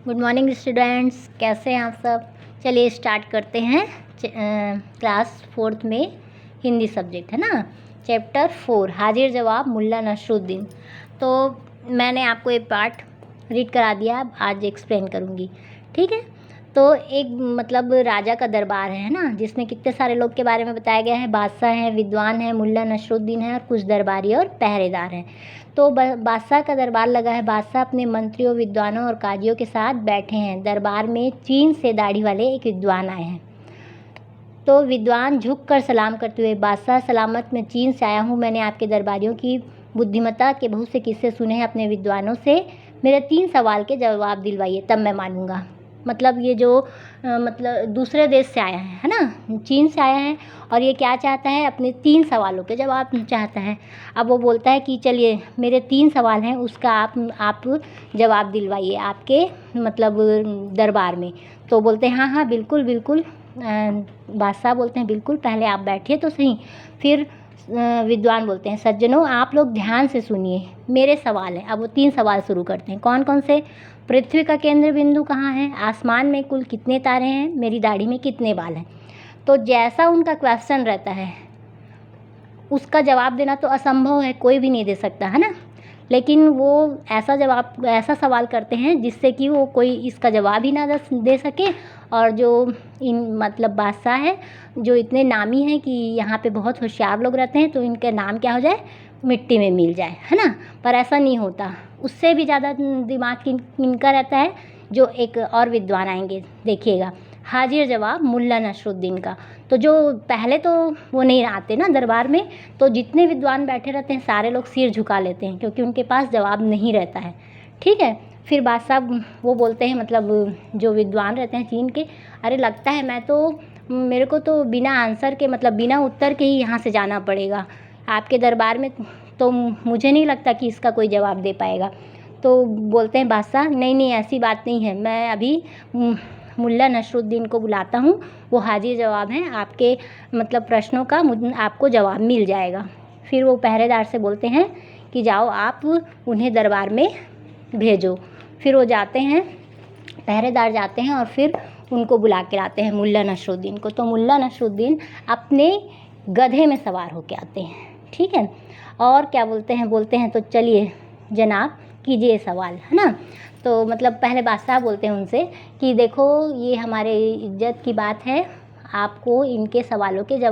Good morning students, कैसे हैं आप सब। चलिए स्टार्ट करते हैं। क्लास 4th में हिंदी सब्जेक्ट है ना, चैप्टर 4 हाजिर जवाब मुल्ला नसरुद्दीन। तो मैंने आपको एक पार्ट रीड करा दिया, अब आज एक्सप्लेन करूँगी, ठीक है। तो एक मतलब राजा का दरबार है ना, जिसमें कितने सारे लोग के बारे में बताया गया है। बादशाह हैं, विद्वान हैं, मुल्ला नसरुद्दीन है और कुछ दरबारी और पहरेदार हैं। तो बादशाह का दरबार लगा है। बादशाह अपने मंत्रियों, विद्वानों और काजियों के साथ बैठे हैं। दरबार में चीन से दाढ़ी वाले एक विद्वान आए हैं। तो विद्वान झुककर सलाम करते हुए, बादशाह सलामत, मैं चीन से आया हूँ। मैंने आपके दरबारियों की बुद्धिमत्ता के बहुत से किस्से सुने हैं। अपने विद्वानों से मेरे 3 सवाल के जवाब दिलवाइए, तब मैं मानूंगा। मतलब ये जो मतलब दूसरे देश से आया है ना, चीन से आया है, और ये क्या चाहता है, अपने 3 सवालों के जवाब चाहता है। अब वो बोलता है कि चलिए मेरे 3 सवाल हैं, उसका आप जवाब दिलवाइए आपके मतलब दरबार में। तो बोलते हैं हाँ हाँ बिल्कुल बिल्कुल। बादशाह बोलते हैं बिल्कुल, पहले आप बैठिए तो सही। फिर विद्वान बोलते हैं सज्जनों आप लोग ध्यान से सुनिए, मेरे सवाल हैं। अब वो 3 सवाल शुरू करते हैं। कौन कौन से? पृथ्वी का केंद्र बिंदु कहाँ है? आसमान में कुल कितने तारे हैं? मेरी दाढ़ी में कितने बाल हैं? तो जैसा उनका क्वेश्चन रहता है उसका जवाब देना तो असंभव है, कोई भी नहीं दे सकता है ना। लेकिन वो ऐसा सवाल करते हैं जिससे कि वो कोई इसका जवाब ही ना दे सके, और जो इन मतलब बादशाह है जो इतने नामी हैं कि यहाँ पे बहुत होशियार लोग रहते हैं, तो इनका नाम क्या हो जाए, मिट्टी में मिल जाए, है ना। पर ऐसा नहीं होता, उससे भी ज़्यादा दिमाग इनका रहता है। जो एक और विद्वान आएंगे देखिएगा, हाजिर जवाब मुल्ला नसरुद्दीन का। तो जो पहले तो वो नहीं आते ना दरबार में, तो जितने विद्वान बैठे रहते हैं सारे लोग सिर झुका लेते हैं, क्योंकि उनके पास जवाब नहीं रहता है, ठीक है। फिर बादशाह वो बोलते हैं, मतलब जो विद्वान रहते हैं चीन के, अरे लगता है मेरे को तो बिना आंसर के, मतलब बिना उत्तर के ही यहाँ से जाना पड़ेगा आपके दरबार में। तो मुझे नहीं लगता कि इसका कोई जवाब दे पाएगा। तो बोलते हैं बादशाह नहीं नहीं ऐसी बात नहीं है, मैं अभी मुल्ला नसरुद्दीन को बुलाता हूँ, वो हाजिर जवाब हैं, आपके मतलब प्रश्नों का आपको जवाब मिल जाएगा। फिर वो पहरेदार से बोलते हैं कि जाओ आप उन्हें दरबार में भेजो। फिर वो जाते हैं, पहरेदार जाते हैं और फिर उनको बुला के लाते हैं मुल्ला नसरुद्दीन को। तो मुल्ला नसरुद्दीन अपने गधे में सवार होके आते हैं, ठीक है। और क्या बोलते हैं तो चलिए जनाब कीजिए सवाल, है ना। तो मतलब पहले बादशाह बोलते हैं उनसे कि देखो ये हमारे इज्जत की बात है, आपको इनके सवालों के जवाब